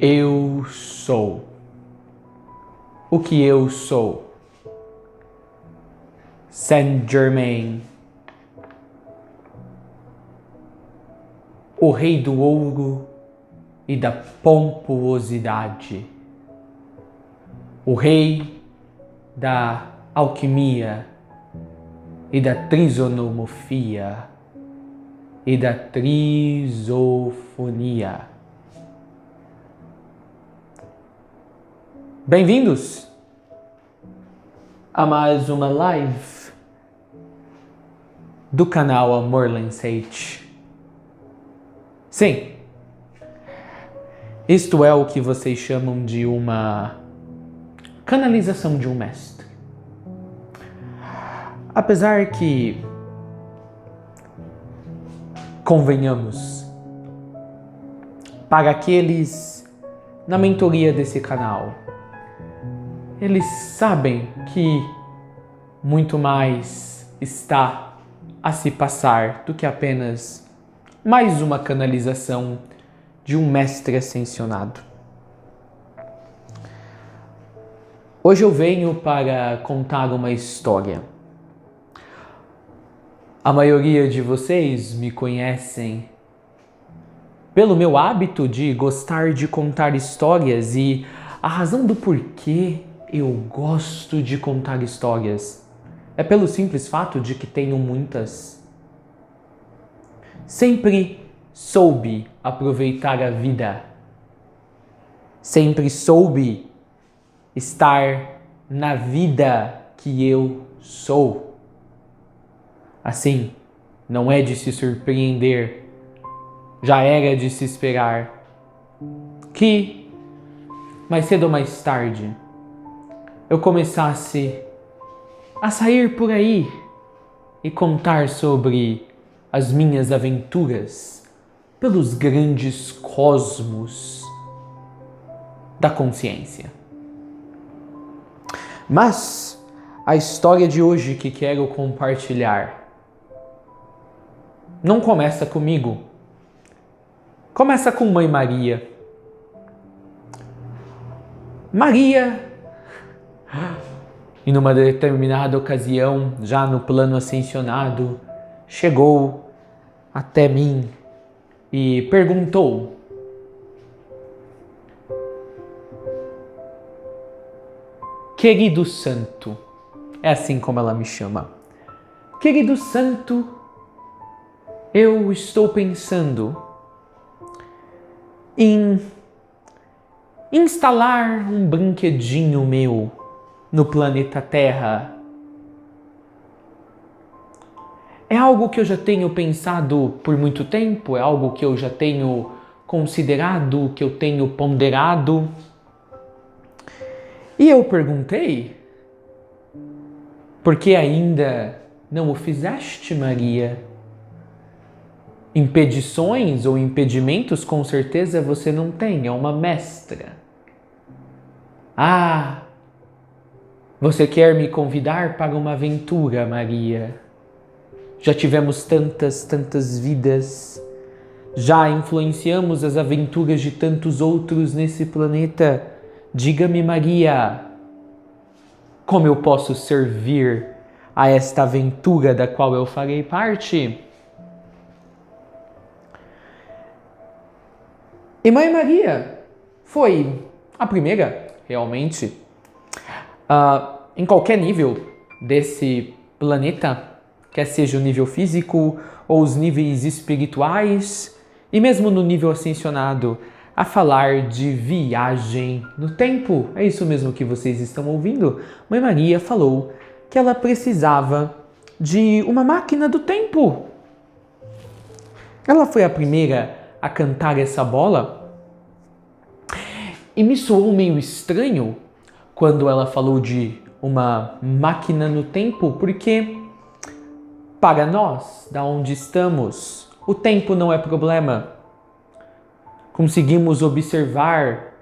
Eu sou. O que eu sou? Saint-Germain, o rei do ouro e da pomposidade, o rei da alquimia e da trisonomofia e da trisofonia. Bem-vindos a mais uma live do canal Amorlan Sage. Sim, isto é o que vocês chamam de uma canalização de um mestre. Apesar que, convenhamos, para aqueles na mentoria desse canal, eles sabem que muito mais está a se passar do que apenas mais uma canalização de um mestre ascensionado. Hoje eu venho para contar uma história. A maioria de vocês me conhecem pelo meu hábito de gostar de contar histórias, e a razão do porquê eu gosto de contar histórias é pelo simples fato de que tenho muitas. Sempre soube aproveitar a vida. Sempre soube estar na vida que eu sou. Assim, não é de se surpreender, já era de se esperar que, mais cedo ou mais tarde, eu começasse a sair por aí e contar sobre as minhas aventuras pelos grandes cosmos da consciência. Mas a história de hoje que quero compartilhar não começa comigo. Começa com Mãe Maria. Maria, em uma determinada ocasião, já no plano ascensionado, chegou até mim e perguntou: querido santo, é assim como ela me chama, querido santo, eu estou pensando em instalar um brinquedinho meu no planeta Terra. É algo que eu já tenho pensado por muito tempo, é algo que eu já tenho considerado, que eu tenho ponderado. E eu perguntei: por que ainda não o fizeste, Maria? Impedições ou impedimentos com certeza você não tem, é uma mestra. Ah, você quer me convidar para uma aventura, Maria? Já tivemos tantas vidas, já influenciamos as aventuras de tantos outros nesse planeta. Diga-me, Maria, como eu posso servir a esta aventura da qual eu farei parte? E Mãe Maria foi a primeira, realmente, em qualquer nível desse planeta, quer seja o nível físico ou os níveis espirituais, e mesmo no nível ascensionado, a falar de viagem no tempo. É isso mesmo que vocês estão ouvindo. Mãe Maria falou que ela precisava de uma máquina do tempo. Ela foi a primeira a cantar essa bola, e me soou meio estranho quando ela falou de uma máquina no tempo, porque para nós, da onde estamos, o tempo não é problema. Conseguimos observar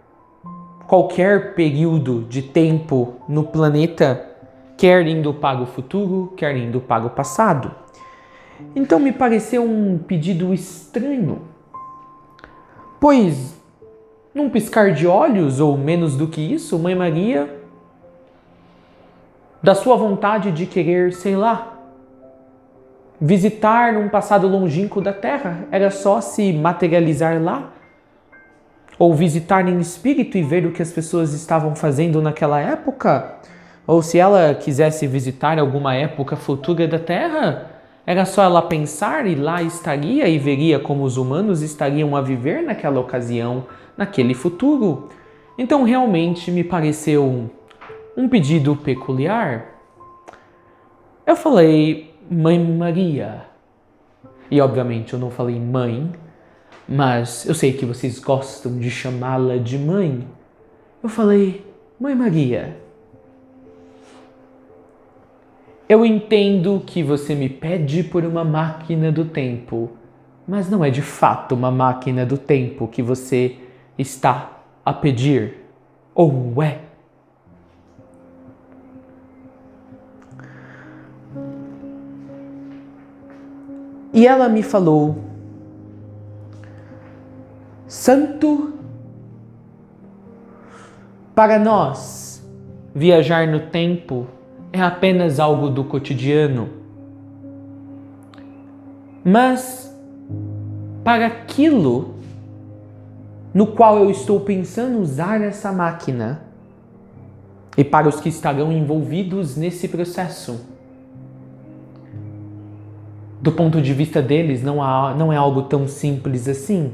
qualquer período de tempo no planeta, quer indo para o futuro, quer indo para o passado. Então me pareceu um pedido estranho, pois num piscar de olhos, ou menos do que isso, Mãe Maria, da sua vontade de querer, sei lá, visitar um passado longínquo da Terra, era só se materializar lá, ou visitar em espírito e ver o que as pessoas estavam fazendo naquela época, ou se ela quisesse visitar alguma época futura da Terra, era só ela pensar e lá estaria e veria como os humanos estariam a viver naquela ocasião, naquele futuro. Então realmente me pareceu um pedido peculiar. Eu falei, Mãe Maria. E obviamente eu não falei mãe, mas eu sei que vocês gostam de chamá-la de mãe. Eu falei, Mãe Maria, eu entendo que você me pede por uma máquina do tempo, mas não é de fato uma máquina do tempo que você está a pedir. Ou é? E ela me falou, Santo, para nós, viajar no tempo é apenas algo do cotidiano. Mas, para aquilo no qual eu estou pensando usar essa máquina, e para os que estarão envolvidos nesse processo, do ponto de vista deles, não é algo tão simples assim.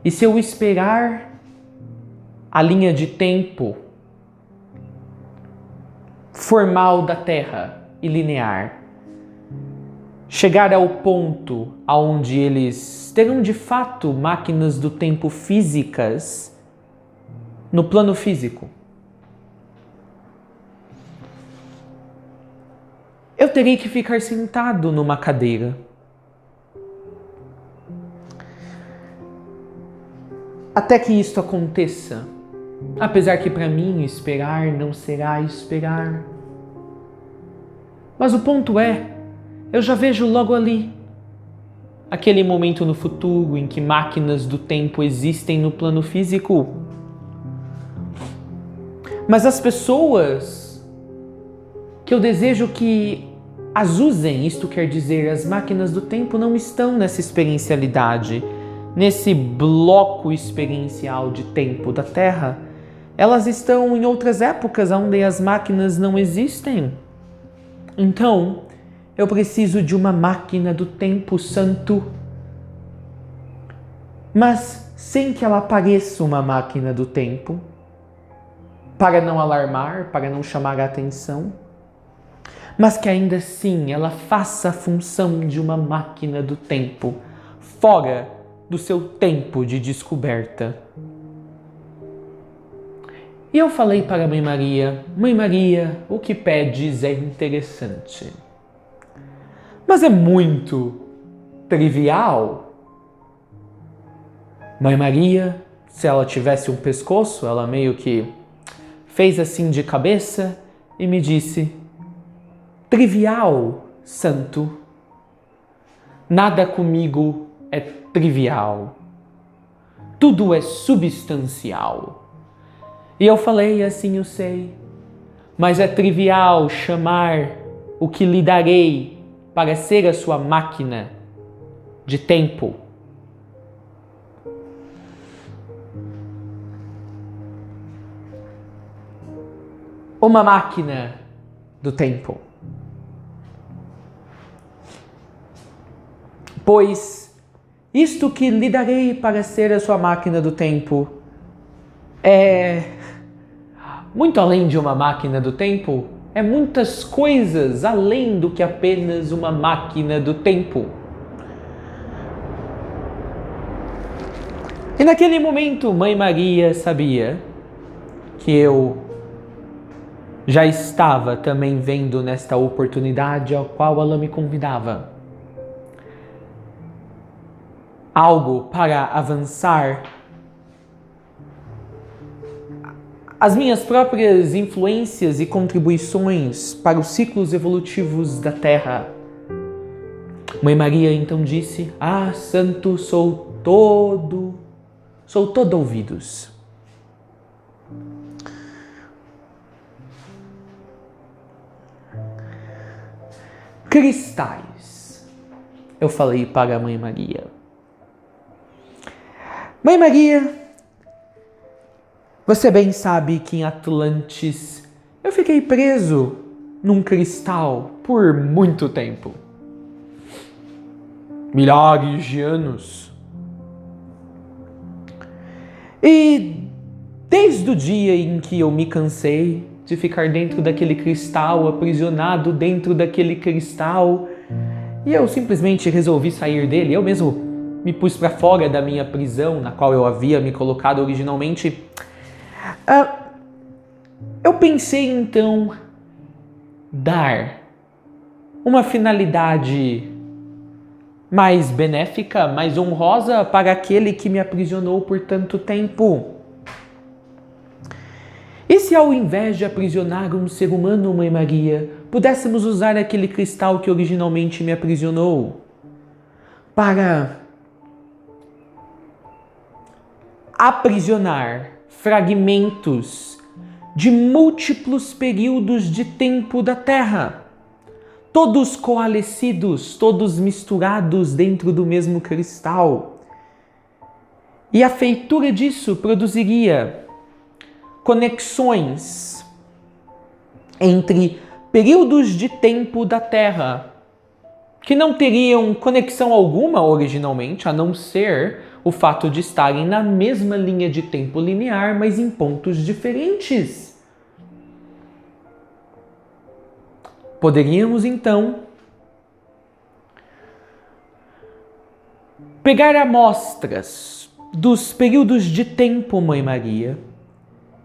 E se eu esperar a linha de tempo formal da Terra e linear chegar ao ponto onde eles terão de fato máquinas do tempo físicas no plano físico, eu terei que ficar sentado numa cadeira. Até que isto aconteça. Apesar que para mim esperar não será esperar. Mas o ponto é, eu já vejo logo ali aquele momento no futuro em que máquinas do tempo existem no plano físico. Mas as pessoas que eu desejo que as usem, isto quer dizer, as máquinas do tempo não estão nessa experiencialidade, nesse bloco experiencial de tempo da Terra. Elas estão em outras épocas onde as máquinas não existem. Então, eu preciso de uma máquina do tempo santo, mas sem que ela pareça uma máquina do tempo, para não alarmar, para não chamar a atenção, mas que ainda assim ela faça a função de uma máquina do tempo, fora do seu tempo de descoberta. E eu falei para a Mãe Maria, o que pedes é interessante, mas é muito trivial. Mãe Maria, se ela tivesse um pescoço, ela meio que fez assim de cabeça e me disse, trivial, santo. Nada comigo é trivial. Tudo é substancial. E eu falei, assim eu sei, mas é trivial chamar o que lhe darei para ser a sua máquina de tempo. Uma máquina do tempo. Pois isto que lhe darei para ser a sua máquina do tempo é muito além de uma máquina do tempo, é muitas coisas além do que apenas uma máquina do tempo. E naquele momento, Mãe Maria sabia que eu já estava também vendo nesta oportunidade ao qual ela me convidava. Algo para avançar as minhas próprias influências e contribuições para os ciclos evolutivos da Terra. Mãe Maria então disse, santo, sou todo Sou todo ouvidos. Cristais. Eu falei para a Mãe Maria. Mãe Maria, você bem sabe que em Atlantis eu fiquei preso num cristal por muito tempo. Milhares de anos. E desde o dia em que eu me cansei de ficar dentro daquele cristal, aprisionado dentro daquele cristal, e eu simplesmente resolvi sair dele, eu mesmo me pus para fora da minha prisão, na qual eu havia me colocado originalmente. Eu pensei então dar uma finalidade mais benéfica, mais honrosa para aquele que me aprisionou por tanto tempo. E se ao invés de aprisionar um ser humano, Mãe Maria, pudéssemos usar aquele cristal que originalmente me aprisionou para aprisionar fragmentos de múltiplos períodos de tempo da Terra, todos coalescidos, todos misturados dentro do mesmo cristal. E a feitura disso produziria conexões entre períodos de tempo da Terra que não teriam conexão alguma originalmente, a não ser o fato de estarem na mesma linha de tempo linear, mas em pontos diferentes. Poderíamos então pegar amostras dos períodos de tempo, Mãe Maria,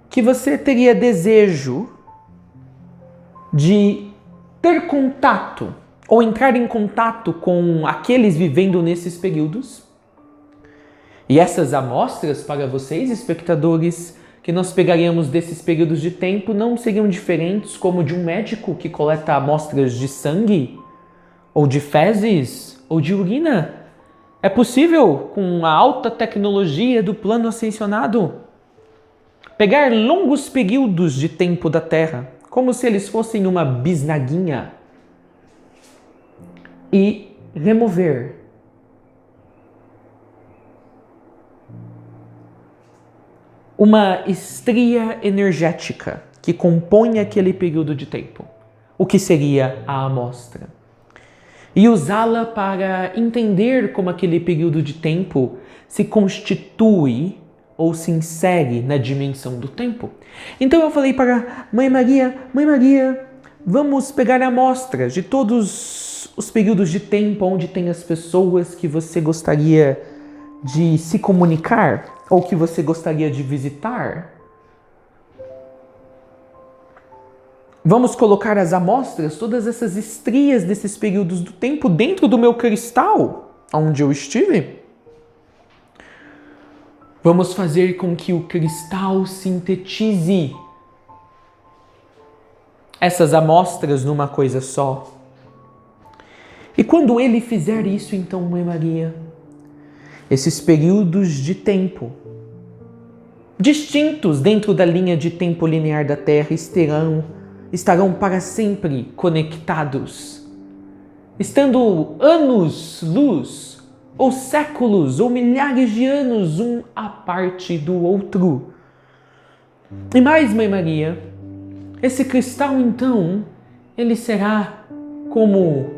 que você teria desejo de ter contato ou entrar em contato com aqueles vivendo nesses períodos. E essas amostras para vocês, espectadores, que nós pegaríamos desses períodos de tempo não seriam diferentes como de um médico que coleta amostras de sangue, ou de fezes, ou de urina. É possível, com a alta tecnologia do plano ascensionado, pegar longos períodos de tempo da Terra, como se eles fossem uma bisnaguinha, e remover uma estria energética que compõe aquele período de tempo, o que seria a amostra, e usá-la para entender como aquele período de tempo se constitui ou se insere na dimensão do tempo. Então eu falei para Mãe Maria, vamos pegar amostras de todos os períodos de tempo onde tem as pessoas que você gostaria de se comunicar ou que você gostaria de visitar. Vamos colocar as amostras, todas essas estrias desses períodos do tempo dentro do meu cristal, onde eu estive. Vamos fazer com que o cristal sintetize essas amostras numa coisa só. E quando ele fizer isso, então, Mãe Maria, esses períodos de tempo distintos dentro da linha de tempo linear da Terra estarão para sempre conectados, estando anos-luz, ou séculos, ou milhares de anos, um à parte do outro. E mais, Mãe Maria, esse cristal, então, ele será como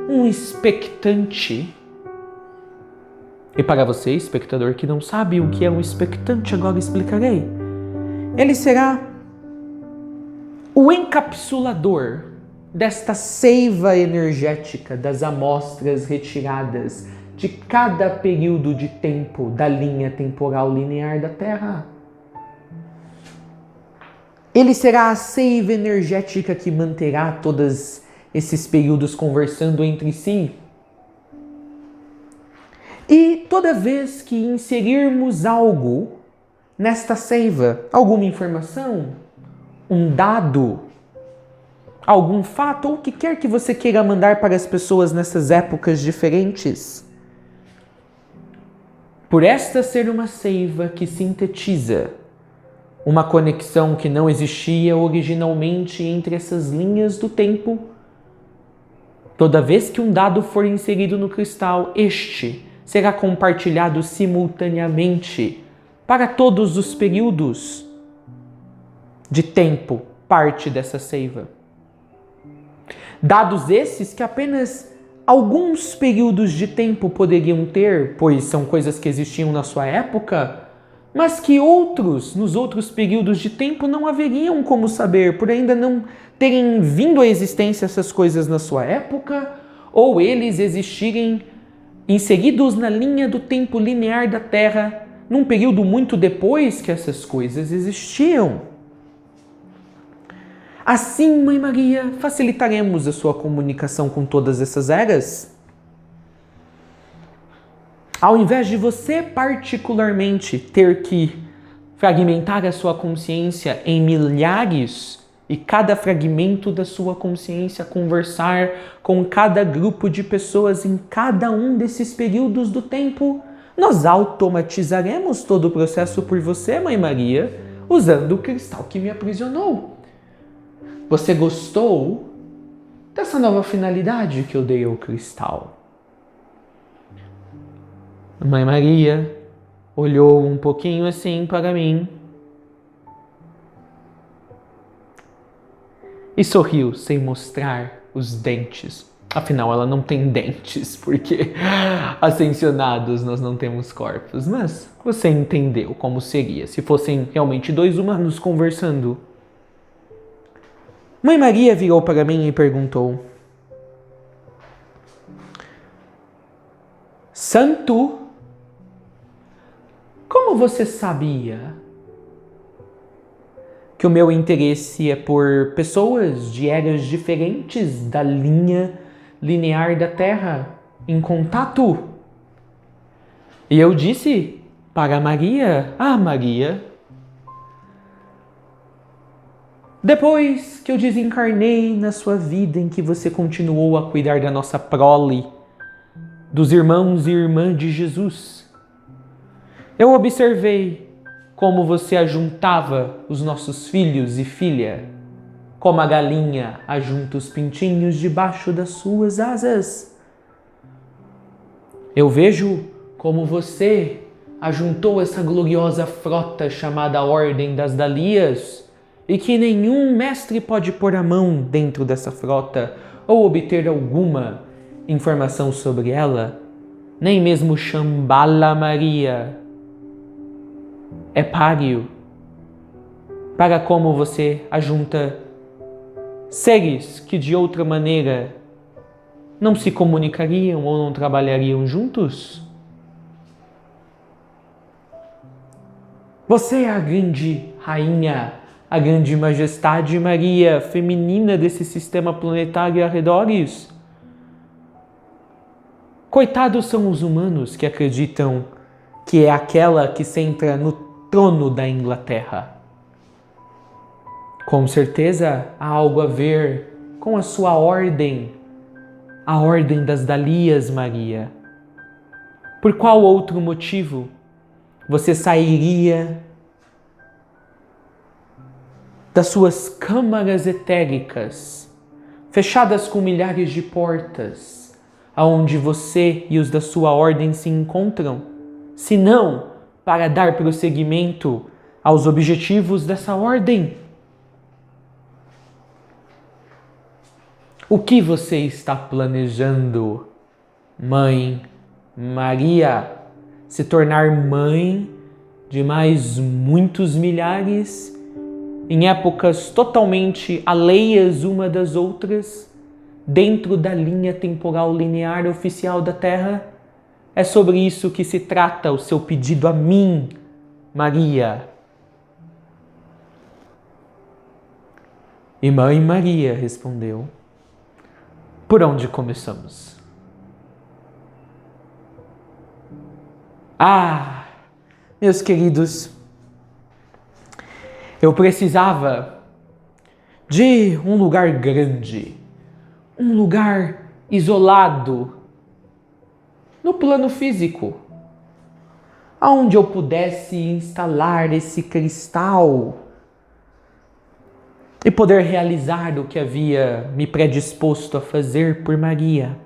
um expectante. E para você, espectador, que não sabe o que é um expectante, agora explicarei. Ele será o encapsulador desta seiva energética das amostras retiradas de cada período de tempo da linha temporal linear da Terra. Ele será a seiva energética que manterá todos esses períodos conversando entre si. E toda vez que inserirmos algo nesta seiva, alguma informação, um dado, algum fato, ou o que quer que você queira mandar para as pessoas nessas épocas diferentes, Por esta ser uma seiva que sintetiza uma conexão que não existia originalmente entre essas linhas do tempo, toda vez que um dado for inserido no cristal, este será compartilhado simultaneamente para todos os períodos de tempo, parte dessa seiva. Dados esses que apenas alguns períodos de tempo poderiam ter, pois são coisas que existiam na sua época, mas que nos outros períodos de tempo não haveriam como saber, por ainda não terem vindo à existência essas coisas na sua época, ou eles existirem inseridos na linha do tempo linear da Terra, num período muito depois que essas coisas existiam. Assim, Mãe Maria, facilitaremos a sua comunicação com todas essas eras. Ao invés de você particularmente ter que fragmentar a sua consciência em milhares e cada fragmento da sua consciência conversar com cada grupo de pessoas em cada um desses períodos do tempo, nós automatizaremos todo o processo por você, Mãe Maria, usando o cristal que me aprisionou. Você gostou dessa nova finalidade que eu dei ao cristal? Mãe Maria olhou um pouquinho assim para mim e sorriu sem mostrar os dentes. Afinal, ela não tem dentes, porque ascensionados nós não temos corpos. Mas você entendeu como seria se fossem realmente dois humanos conversando. Mãe Maria virou para mim e perguntou: Santo, como você sabia que o meu interesse é por pessoas de eras diferentes da linha linear da Terra em contato? E eu disse para Maria: Maria, depois que eu desencarnei na sua vida em que você continuou a cuidar da nossa prole, dos irmãos e irmãs de Jesus, eu observei como você ajuntava os nossos filhos e filha, como a galinha ajunta os pintinhos debaixo das suas asas. Eu vejo como você ajuntou essa gloriosa frota chamada Ordem das Dalias, e que nenhum mestre pode pôr a mão dentro dessa frota ou obter alguma informação sobre ela, nem mesmo Shambhala Maria é páreo para como você ajunta seres que de outra maneira não se comunicariam ou não trabalhariam juntos. Você é a grande rainha, a grande majestade Maria feminina desse sistema planetário arredores. Coitados são os humanos que acreditam que é aquela que senta no trono da Inglaterra. Com certeza há algo a ver com a sua ordem, a Ordem das Dalias, Maria. Por qual outro motivo você sairia das suas câmaras etéricas, fechadas com milhares de portas, aonde você e os da sua ordem se encontram, se não para dar prosseguimento aos objetivos dessa ordem? O que você está planejando, Mãe Maria? Se tornar mãe de mais muitos milhares, em épocas totalmente alheias uma das outras, dentro da linha temporal linear oficial da Terra? É sobre isso que se trata o seu pedido a mim, Maria. E Mãe Maria respondeu: por onde começamos? Meus queridos, eu precisava de um lugar grande, um lugar isolado no plano físico, aonde eu pudesse instalar esse cristal e poder realizar o que havia me predisposto a fazer por Maria.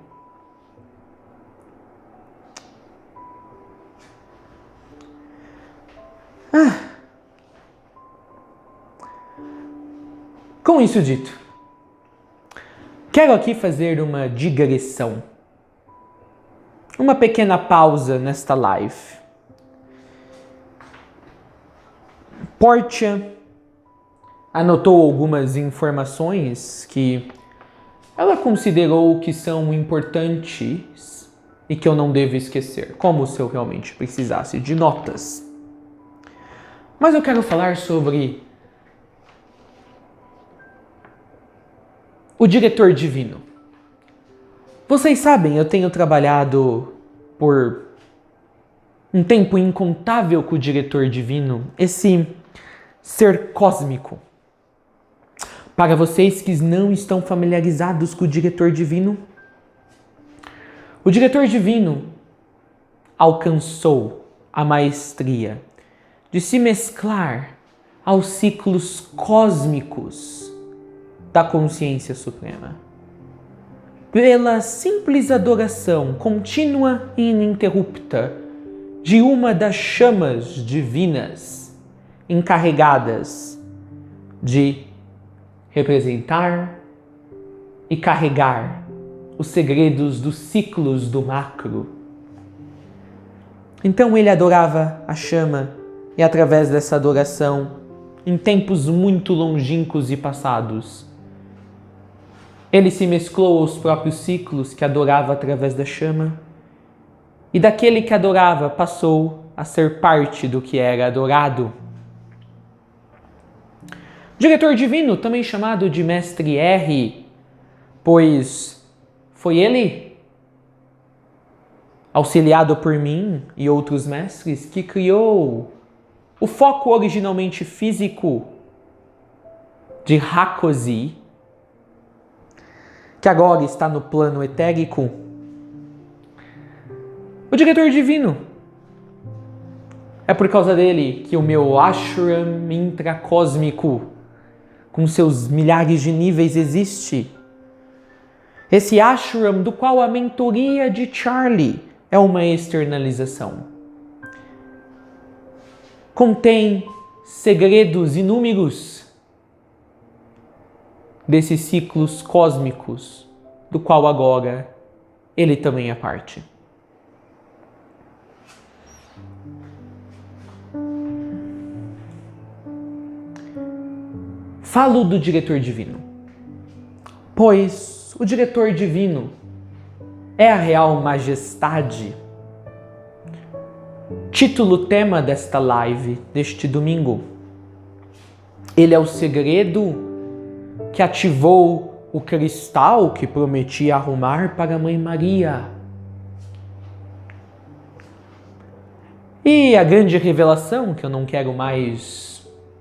Com isso dito, quero aqui fazer uma digressão, uma pequena pausa nesta live. Portia anotou algumas informações que ela considerou que são importantes e que eu não devo esquecer, como se eu realmente precisasse de notas. Mas eu quero falar sobre o diretor divino. Vocês sabem, eu tenho trabalhado por um tempo incontável com o diretor divino, esse ser cósmico. Para vocês que não estão familiarizados com o diretor divino alcançou a maestria de se mesclar aos ciclos cósmicos da consciência suprema. Pela simples adoração contínua e ininterrupta de uma das chamas divinas encarregadas de representar e carregar os segredos dos ciclos do macro. Então ele adorava a chama e através dessa adoração, em tempos muito longínquos e passados, ele se mesclou aos próprios ciclos que adorava através da chama e daquele que adorava passou a ser parte do que era adorado. Diretor divino, também chamado de Mestre R, pois foi ele, auxiliado por mim e outros mestres, que criou o foco originalmente físico de Hakosi, que agora está no plano etérico. O diretor divino. É por causa dele que o meu ashram intracósmico, com seus milhares de níveis, existe. Esse ashram do qual a mentoria de Charlie é uma externalização. Contém segredos inúmeros desses ciclos cósmicos, do qual agora ele também é parte. Falo do diretor divino, pois o diretor divino é a real majestade. Título tema desta live, deste domingo. Ele é o segredo que ativou o cristal que prometi arrumar para a Mãe Maria. E a grande revelação, que eu não quero mais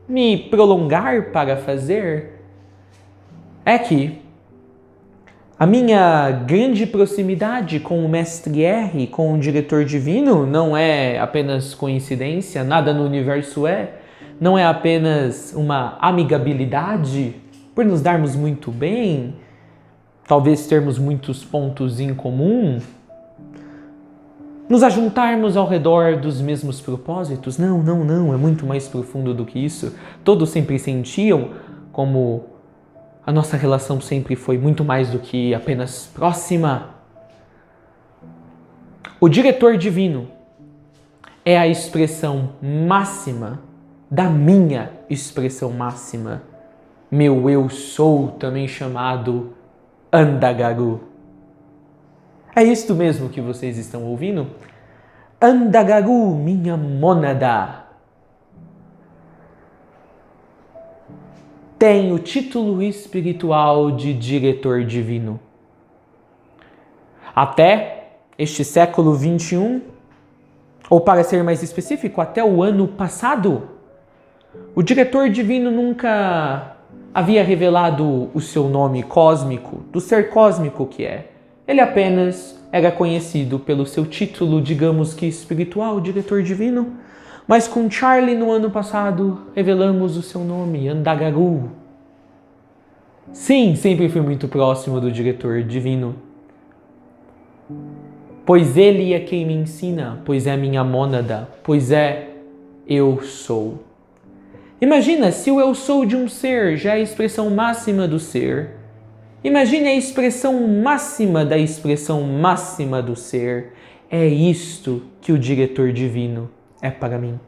me prolongar para fazer, é que a minha grande proximidade com o Mestre R, com o diretor divino, não é apenas coincidência, nada no universo não é apenas uma amigabilidade, por nos darmos muito bem, talvez termos muitos pontos em comum, nos ajuntarmos ao redor dos mesmos propósitos. Não, é muito mais profundo do que isso. Todos sempre sentiam como a nossa relação sempre foi muito mais do que apenas próxima. O diretor divino é a expressão máxima da minha expressão máxima. Meu eu sou, também chamado Andagaru. É isto mesmo que vocês estão ouvindo? Andagaru, minha mônada, tem o título espiritual de diretor divino. Até este século 21, ou para ser mais específico, até o ano passado, o diretor divino nunca havia revelado o seu nome cósmico, do ser cósmico que é. Ele apenas era conhecido pelo seu título, digamos que espiritual, diretor divino. Mas com Charlie no ano passado, revelamos o seu nome, Andagaru. Sim, sempre fui muito próximo do diretor divino. Pois ele é quem me ensina, pois é minha mônada, pois é eu sou. Imagina se o eu sou de um ser já é a expressão máxima do ser. Imagine a expressão máxima da expressão máxima do ser. É isto que o diretor divino é para mim.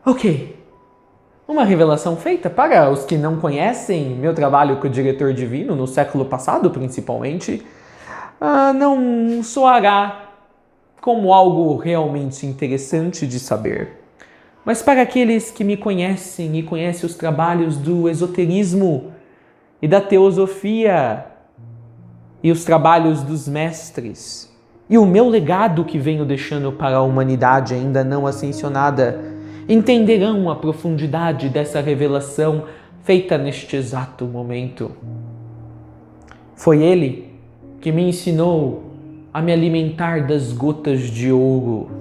Ok. Uma revelação feita para os que não conhecem meu trabalho com o diretor divino, no século passado principalmente, não soará como algo realmente interessante de saber. Mas para aqueles que me conhecem e conhecem os trabalhos do esoterismo e da teosofia e os trabalhos dos mestres e o meu legado que venho deixando para a humanidade ainda não ascensionada, entenderão a profundidade dessa revelação feita neste exato momento. Foi ele que me ensinou a me alimentar das gotas de ouro.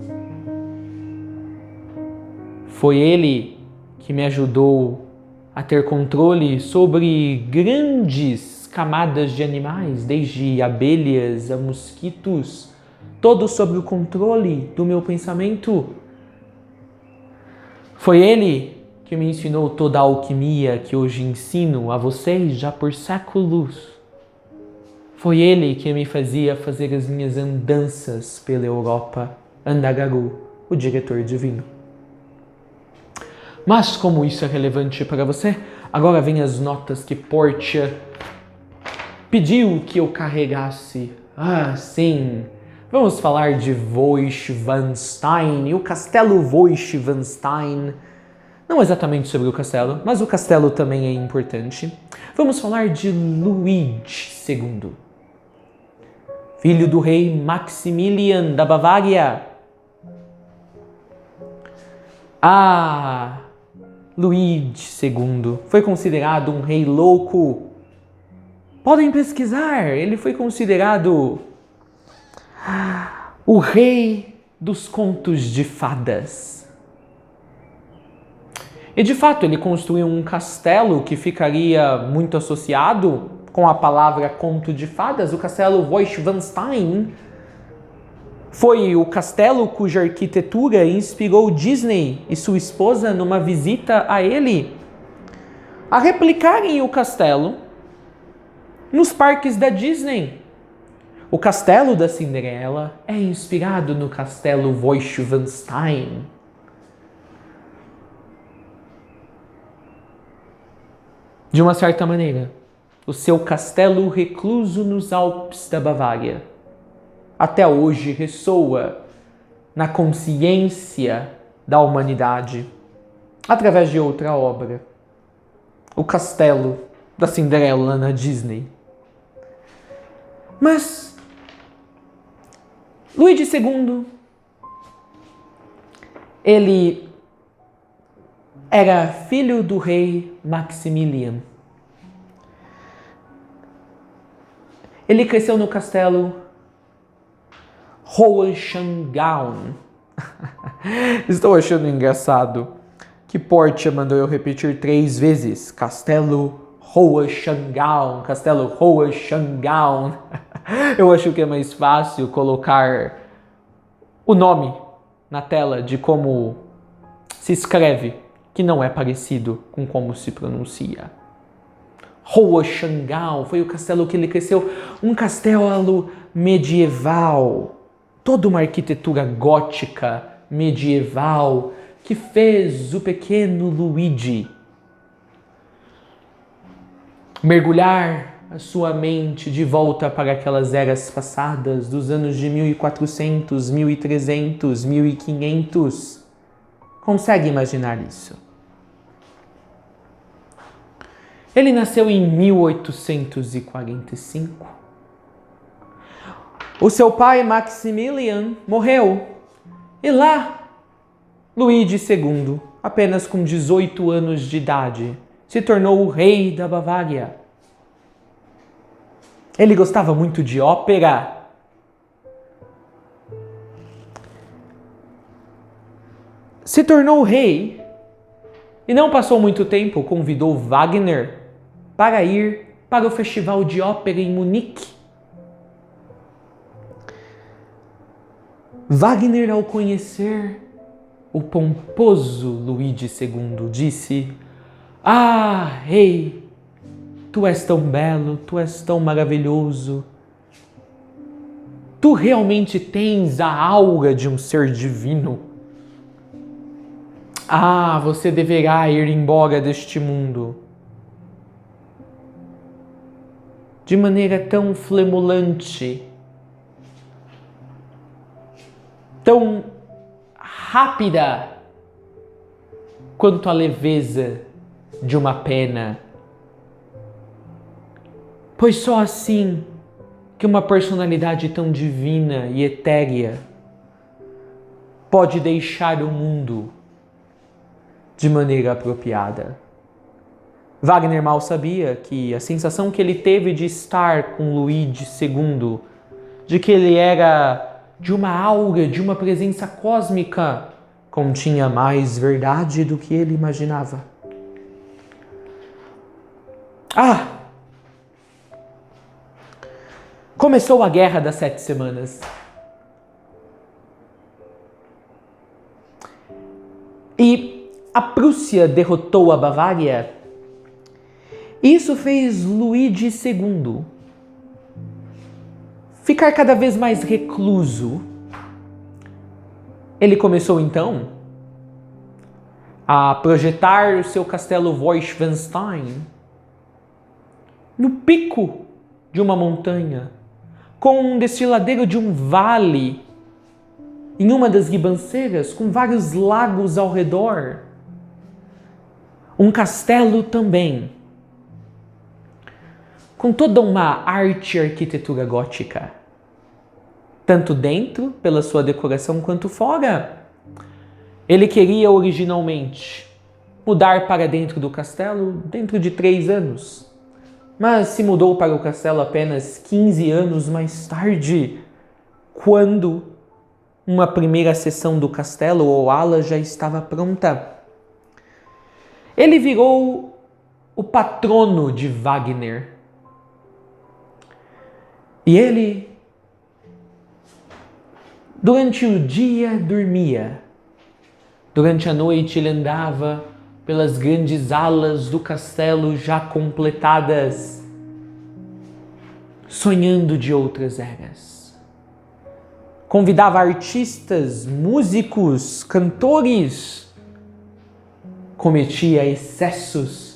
Foi ele que me ajudou a ter controle sobre grandes camadas de animais, desde abelhas a mosquitos, todo sob o controle do meu pensamento. Foi ele que me ensinou toda a alquimia que hoje ensino a vocês já por séculos. Foi ele que me fazia fazer as minhas andanças pela Europa, Andagaru, o diretor divino. Mas como isso é relevante para você, agora vem as notas que Portia pediu que eu carregasse. Sim, vamos falar de Neuschwanstein e o castelo Neuschwanstein. Não exatamente sobre o castelo, mas o castelo também é importante. Vamos falar de Luigi II, filho do rei Maximilian da Bavária. Luigi II foi considerado um rei louco. Podem pesquisar, ele foi considerado o rei dos contos de fadas. E de fato, ele construiu um castelo que ficaria muito associado com a palavra conto de fadas. O castelo Neuschwanstein foi o castelo cuja arquitetura inspirou Disney e sua esposa numa visita a ele a replicarem o castelo nos parques da Disney. O castelo da Cinderela é inspirado no castelo Neuschwanstein. De uma certa maneira, o seu castelo recluso nos Alpes da Bavária até hoje ressoa na consciência da humanidade através de outra obra, o castelo da Cinderela na Disney. Mas Luigi II, ele era filho do rei Maximilian. Ele cresceu no castelo Hohenschöngaun. Estou achando engraçado que Portia mandou eu repetir 3 vezes. Castelo Hohenschöngaun, Castelo Hohenschöngaun. Eu acho que é mais fácil colocar o nome na tela de como se escreve, que não é parecido com como se pronuncia. Hohenschöngaun foi o castelo que ele cresceu, um castelo medieval, toda uma arquitetura gótica medieval que fez o pequeno Luigi mergulhar a sua mente de volta para aquelas eras passadas dos anos de 1400, 1300, 1500. Consegue imaginar isso? Ele nasceu em 1845. O seu pai, Maximilian, morreu. E lá, Luigi II, apenas com 18 anos de idade, se tornou o rei da Bavária. Ele gostava muito de ópera. Se tornou rei e não passou muito tempo, convidou Wagner para ir para o Festival de Ópera em Munique. Wagner, ao conhecer o pomposo Luís II, disse: "Ah, rei, tu és tão belo, tu és tão maravilhoso. Tu realmente tens a aura de um ser divino. Ah, você deverá ir embora deste mundo." De maneira tão flamulante, tão rápida quanto a leveza de uma pena. Pois só assim que uma personalidade tão divina e etérea pode deixar o mundo de maneira apropriada. Wagner mal sabia que a sensação que ele teve de estar com Luís II, de que ele era de uma aura, de uma presença cósmica, continha mais verdade do que ele imaginava. Começou a Guerra das 7 Semanas. E a Prússia derrotou a Bavária. Isso fez Luís II ficar cada vez mais recluso. Ele começou então a projetar o seu castelo Neuschwanstein no pico de uma montanha, com um destiladeiro de um vale em uma das ribanceiras, com vários lagos ao redor. Um castelo também com toda uma arte e arquitetura gótica, tanto dentro, pela sua decoração, quanto fora. Ele queria originalmente mudar para dentro do castelo dentro de 3 anos, mas se mudou para o castelo apenas 15 anos mais tarde, quando uma primeira seção do castelo ou ala já estava pronta. Ele virou o patrono de Wagner. E ele, durante o dia, dormia. Durante a noite, ele andava pelas grandes alas do castelo já completadas, sonhando de outras eras. Convidava artistas, músicos, cantores, cometia excessos.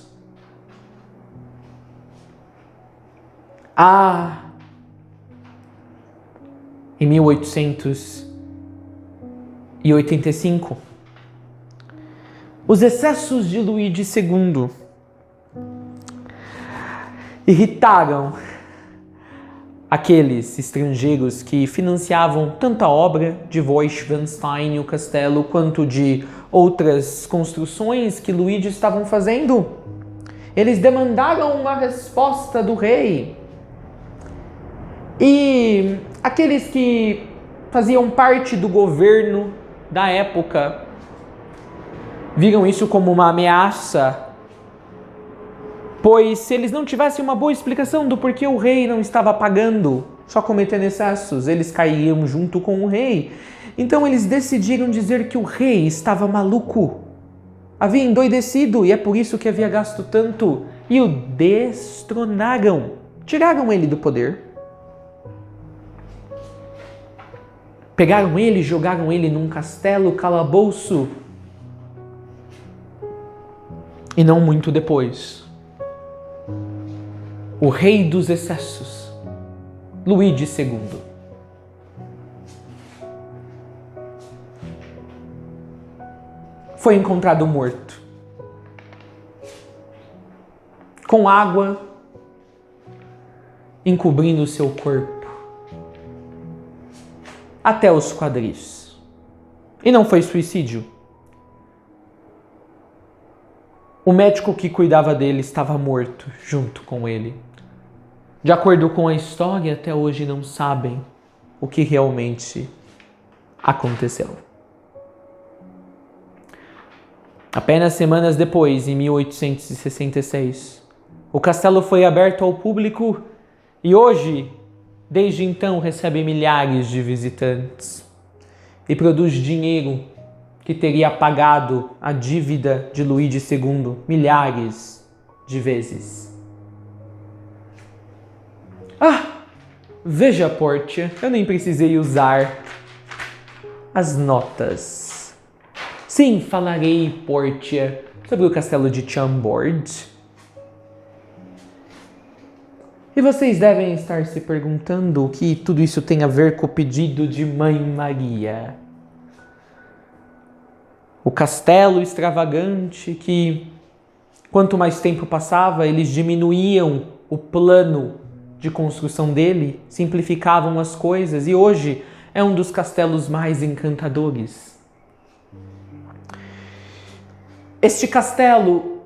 Em 1885, os excessos de Luís II irritaram aqueles estrangeiros que financiavam tanto a obra de Neuschwanstein, o castelo, quanto de outras construções que Luís estavam fazendo. Eles demandaram uma resposta do rei. E aqueles que faziam parte do governo da época viram isso como uma ameaça, pois se eles não tivessem uma boa explicação do porquê o rei não estava pagando, só cometendo excessos, eles cairiam junto com o rei. Então eles decidiram dizer que o rei estava maluco, havia endoidecido e é por isso que havia gasto tanto, e o destronaram, tiraram ele do poder. Pegaram ele e jogaram ele num castelo calabouço. E não muito depois, o rei dos excessos, Luís II, foi encontrado morto, com água encobrindo seu corpo até os quadris. E não foi suicídio. O médico que cuidava dele estava morto junto com ele. De acordo com a história, até hoje não sabem o que realmente aconteceu. Apenas semanas depois, em 1866, o castelo foi aberto ao público e hoje, desde então, recebe milhares de visitantes e produz dinheiro que teria pagado a dívida de Luís II milhares de vezes. Veja, Portia, eu nem precisei usar as notas. Sim, falarei, Portia, sobre o castelo de Chambord. E vocês devem estar se perguntando o que tudo isso tem a ver com o pedido de Mãe Maria. O castelo extravagante que, quanto mais tempo passava, eles diminuíam o plano de construção dele, simplificavam as coisas e hoje é um dos castelos mais encantadores. Este castelo,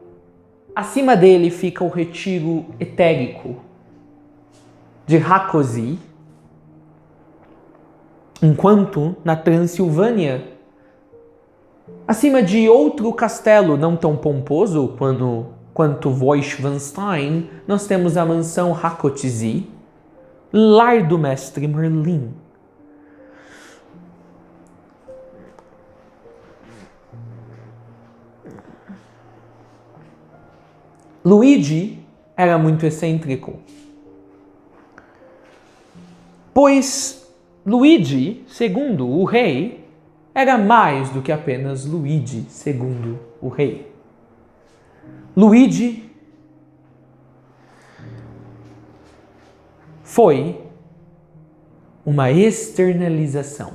acima dele fica o retiro etérico de Rákóczi, enquanto na Transilvânia, acima de outro castelo não tão pomposo quanto Neuschwanstein, nós temos a mansão Rákóczi, lar do mestre Merlin. Luigi era muito excêntrico, pois Luigi II, o rei, era mais do que apenas Luigi II, o rei. Luigi foi uma externalização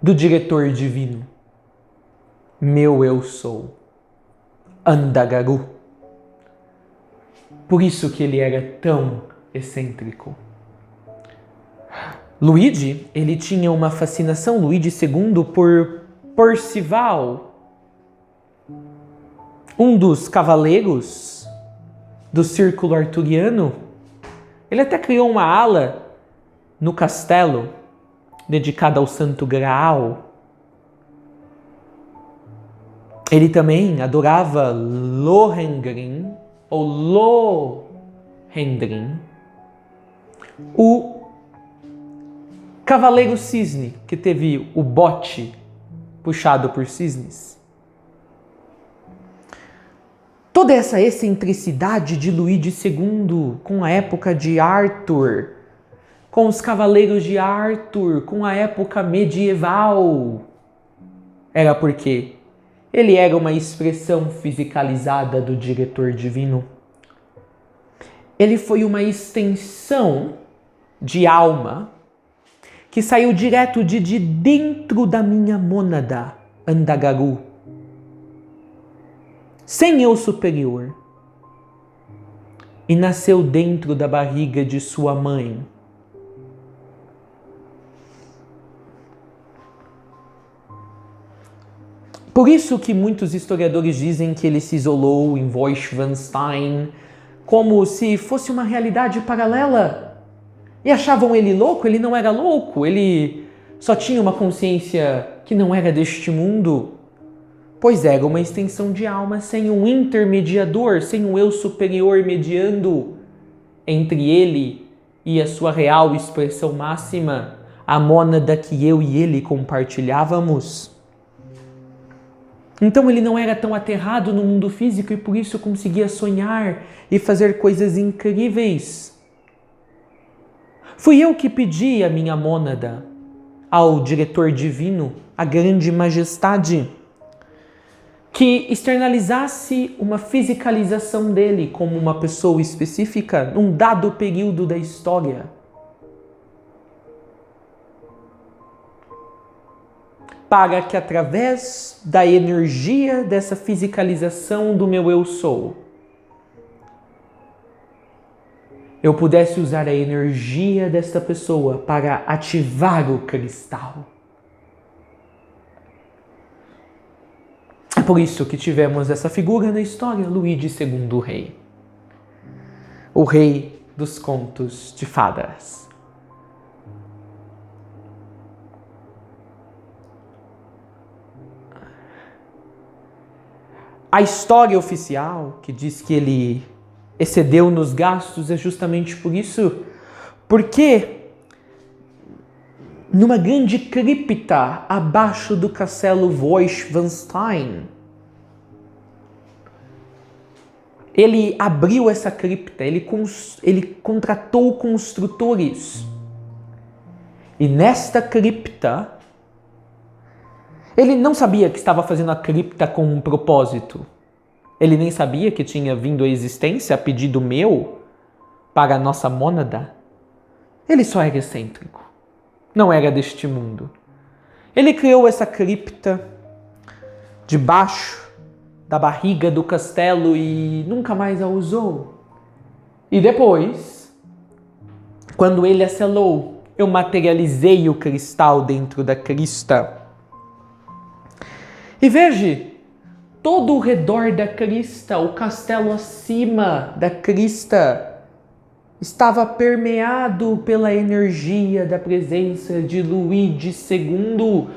do diretor divino, meu eu sou, Andagaru. Por isso que ele era tão excêntrico. Luigi, ele tinha uma fascinação, Luigi II, por Percival, um dos cavaleiros do círculo arturiano. Ele até criou uma ala no castelo dedicada ao Santo Graal. Ele também adorava Lohengrin, ou Lohengrin, o cavaleiro cisne, que teve o bote puxado por cisnes. Toda essa excentricidade de Luís II, com a época de Arthur, com os cavaleiros de Arthur, com a época medieval, era porque ele era uma expressão fisicalizada do diretor divino. Ele foi uma extensão de alma que saiu direto de dentro da minha mônada, Andagaru, sem eu superior, e nasceu dentro da barriga de sua mãe. Por isso que muitos historiadores dizem que ele se isolou em Neuschwanstein como se fosse uma realidade paralela. E achavam ele louco. Ele não era louco, ele só tinha uma consciência que não era deste mundo, pois era uma extensão de alma sem um intermediador, sem um eu superior mediando entre ele e a sua real expressão máxima, a mônada que eu e ele compartilhávamos. Então ele não era tão aterrado no mundo físico e por isso conseguia sonhar e fazer coisas incríveis. Fui eu que pedi a minha mônada ao diretor divino, a grande majestade, que externalizasse uma fisicalização dele como uma pessoa específica num dado período da história. Para que através da energia dessa fisicalização do meu eu sou, eu pudesse usar a energia desta pessoa para ativar o cristal. por isso que tivemos essa figura na história, Luigi II Rei. O rei dos contos de fadas. A história oficial, que diz que ele excedeu nos gastos, é justamente por isso, porque numa grande cripta abaixo do castelo Neuschwanstein, ele abriu essa cripta, ele contratou construtores. E nesta cripta, ele não sabia que estava fazendo a cripta com um propósito. Ele nem sabia que tinha vindo à existência a pedido meu para a nossa mônada. Ele só era excêntrico. Não era deste mundo. Ele criou essa cripta debaixo da barriga do castelo e nunca mais a usou. E depois, quando ele a selou, eu materializei o cristal dentro da crista. E veja, todo o redor da crista, o castelo acima da crista, estava permeado pela energia da presença de Luigi II,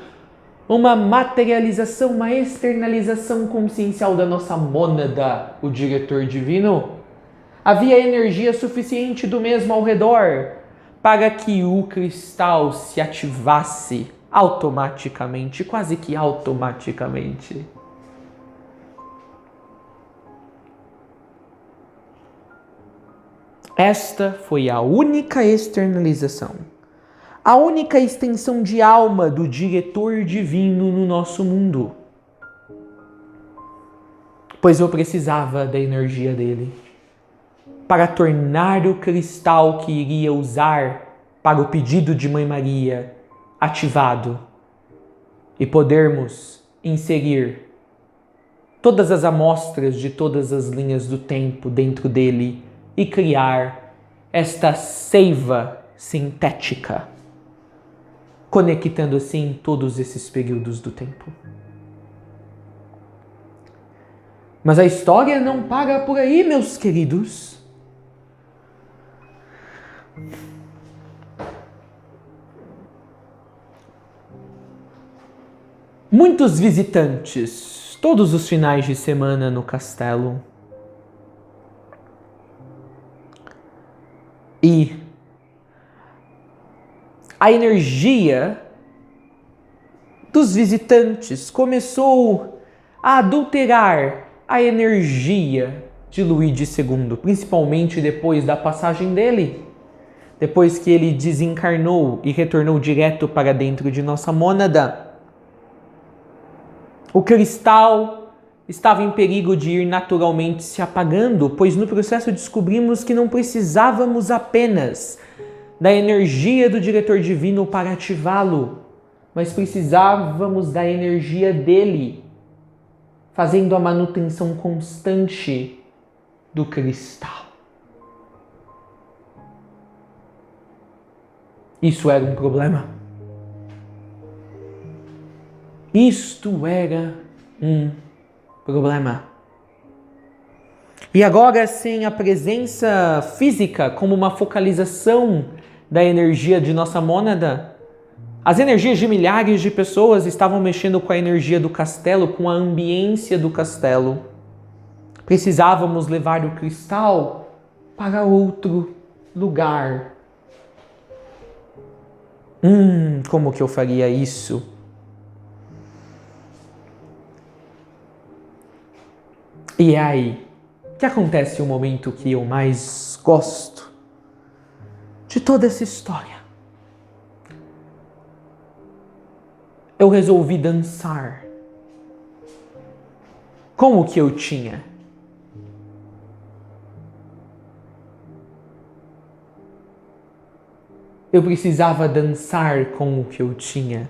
uma materialização, uma externalização consciencial da nossa mônada, o diretor divino. Havia energia suficiente do mesmo ao redor para que o cristal se ativasse automaticamente, quase que automaticamente. Esta foi a única externalização, a única extensão de alma do diretor divino no nosso mundo. Pois eu precisava da energia dele para tornar o cristal que iria usar para o pedido de Mãe Maria ativado e podermos inserir todas as amostras de todas as linhas do tempo dentro dele e criar esta seiva sintética, conectando assim todos esses períodos do tempo. Mas a história não para por aí, meus queridos. Muitos visitantes, todos os finais de semana no castelo. E a energia dos visitantes começou a adulterar a energia de Luigi II, principalmente depois da passagem dele, depois que ele desencarnou e retornou direto para dentro de nossa mônada. O cristal estava em perigo de ir naturalmente se apagando, pois no processo descobrimos que não precisávamos apenas da energia do diretor divino para ativá-lo, mas precisávamos da energia dele, fazendo a manutenção constante do cristal. Isso era um problema. Isto era um problema. E agora, sem a presença física como uma focalização da energia de nossa mônada, as energias de milhares de pessoas estavam mexendo com a energia do castelo, com a ambiência do castelo. Precisávamos levar o cristal para outro lugar. Como que eu faria isso? E é aí que acontece o momento que eu mais gosto de toda essa história. Eu resolvi dançar com o que eu tinha. Eu precisava dançar com o que eu tinha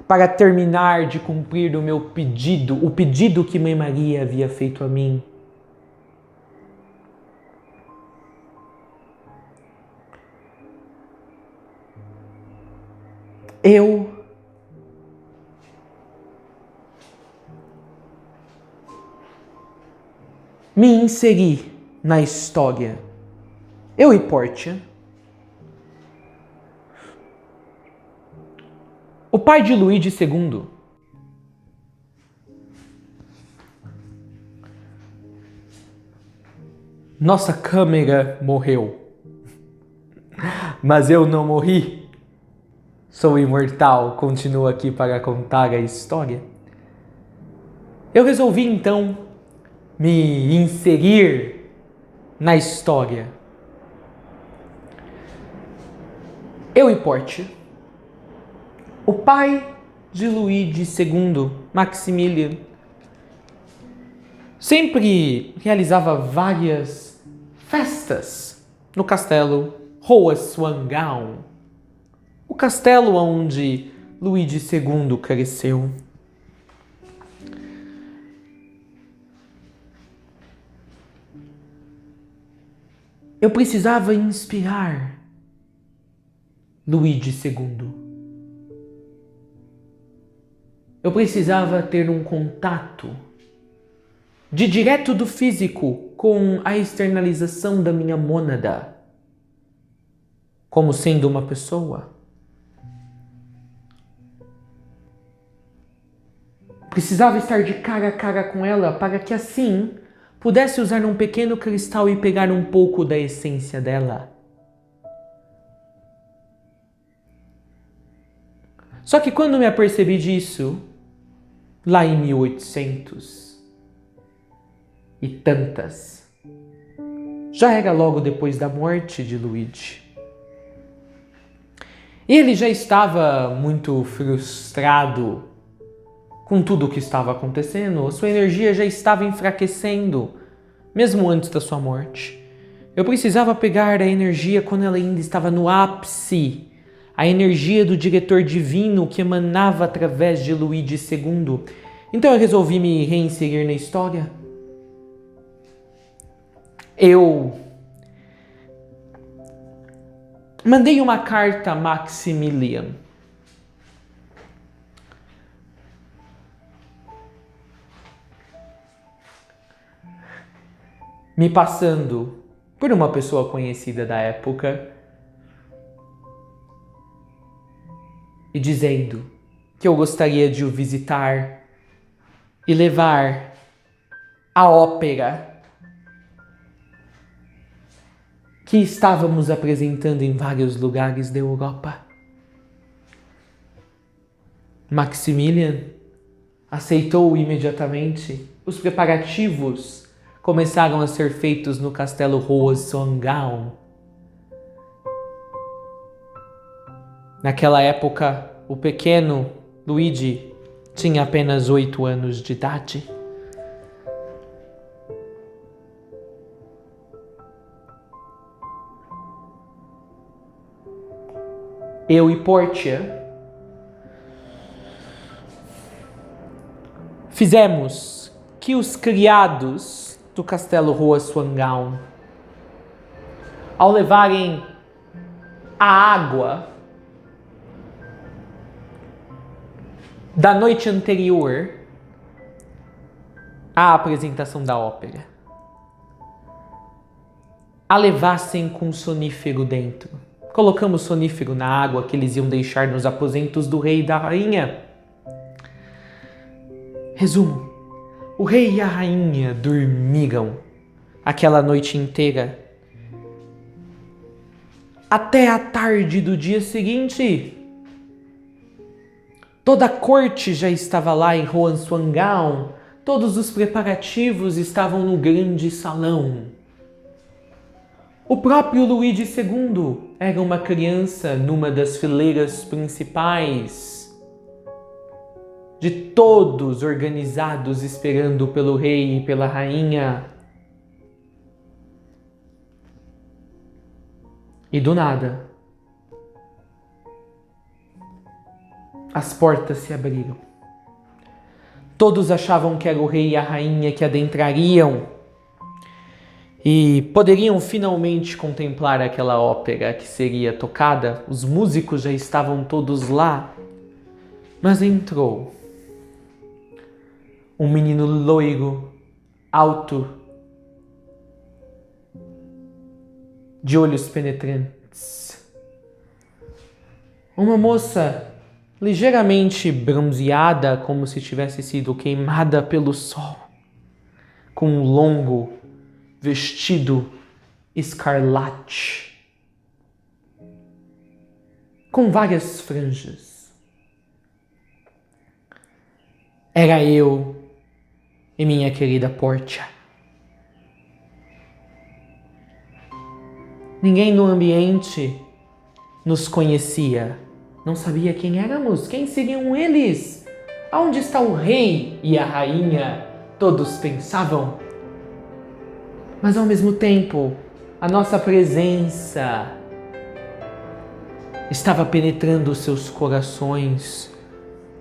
para terminar de cumprir o meu pedido, o pedido que Mãe Maria havia feito a mim. Eu me inseri na história. Eu e Portia. O pai de Luigi II. Nossa câmera morreu. Mas eu não morri. Sou imortal, continuo aqui para contar a história. Eu resolvi então me inserir na história. Eu e Portia. O pai de Luigi II, Maximilian, sempre realizava várias festas no castelo Hohenschwangau, o castelo onde Luigi II cresceu. Eu precisava inspirar Luigi II. Eu precisava ter um contato de direto do físico com a externalização da minha mônada, como sendo uma pessoa. Precisava estar de cara a cara com ela para que assim pudesse usar um pequeno cristal e pegar um pouco da essência dela. Só que quando me apercebi disso, lá em 1800 e tantas, já era logo depois da morte de Luigi. Ele já estava muito frustrado com tudo o que estava acontecendo, sua energia já estava enfraquecendo, mesmo antes da sua morte. Eu precisava pegar a energia quando ela ainda estava no ápice, a energia do diretor divino que emanava através de Luigi II. Então eu resolvi me reinserir na história. Eu mandei uma carta a Maximilian. Me passando por uma pessoa conhecida da época e dizendo que eu gostaria de o visitar e levar a ópera que estávamos apresentando em vários lugares da Europa. Maximilian aceitou imediatamente. Os preparativos começaram a ser feitos no castelo Hohenschwangau. Naquela época, o pequeno Luigi tinha apenas 8 anos de idade. Eu e Portia fizemos que os criados do castelo Hohenschwangau, ao levarem a água da noite anterior à apresentação da ópera, a levassem com sonífero dentro. Colocamos sonífero na água que eles iam deixar nos aposentos do rei e da rainha. Resumo: o rei e a rainha dormiram aquela noite inteira. Até a tarde do dia seguinte, toda a corte já estava lá em Hohenschwangau. Todos os preparativos estavam no grande salão. O próprio Luigi II era uma criança numa das fileiras principais, de todos organizados esperando pelo rei e pela rainha. E do nada, as portas se abriram. Todos achavam que era o rei e a rainha que adentrariam e poderiam finalmente contemplar aquela ópera que seria tocada. Os músicos já estavam todos lá, mas entrou um menino loiro, alto, de olhos penetrantes. Uma moça ligeiramente bronzeada, como se tivesse sido queimada pelo sol, com um longo vestido escarlate, com várias franjas. Era eu e minha querida Portia. Ninguém no ambiente nos conhecia. Não sabia quem éramos, quem seriam eles. Aonde está o rei e a rainha? Todos pensavam. Mas ao mesmo tempo, a nossa presença estava penetrando os seus corações.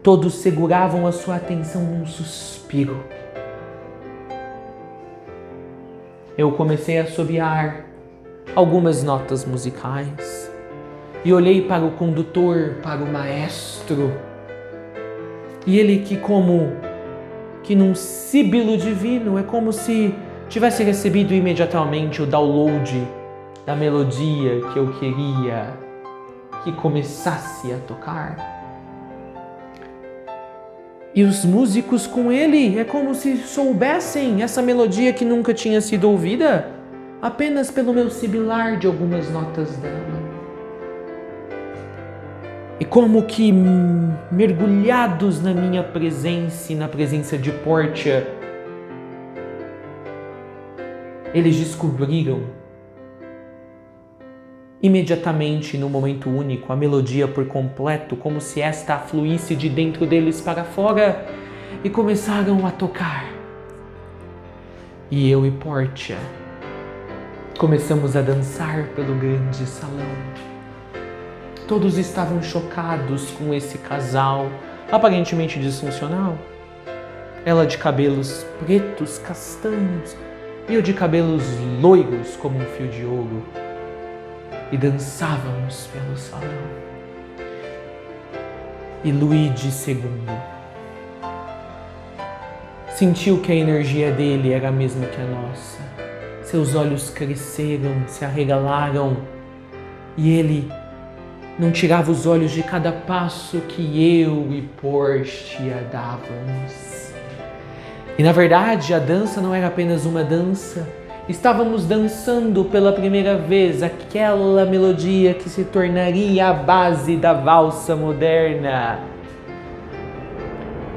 Todos seguravam a sua atenção num suspiro. Eu comecei a assobiar algumas notas musicais e olhei para o condutor, para o maestro, e ele que num síbilo divino, é como se tivesse recebido imediatamente o download da melodia que eu queria que começasse a tocar. E os músicos com ele, é como se soubessem essa melodia que nunca tinha sido ouvida, apenas pelo meu sibilar de algumas notas dela. E como que mergulhados na minha presença e na presença de Portia, eles descobriram imediatamente, num momento único, a melodia por completo, como se esta afluísse de dentro deles para fora, e começaram a tocar. E eu e Portia começamos a dançar pelo grande salão. Todos estavam chocados com esse casal aparentemente disfuncional. Ela de cabelos pretos, castanhos, e eu de cabelos loiros como um fio de ouro. E dançávamos pelo salão. E Luigi II sentiu que a energia dele era a mesma que a nossa. Seus olhos cresceram, se arregalaram, e ele não tirava os olhos de cada passo que eu e Portia dávamos. E na verdade a dança não era apenas uma dança. Estávamos dançando pela primeira vez aquela melodia que se tornaria a base da valsa moderna.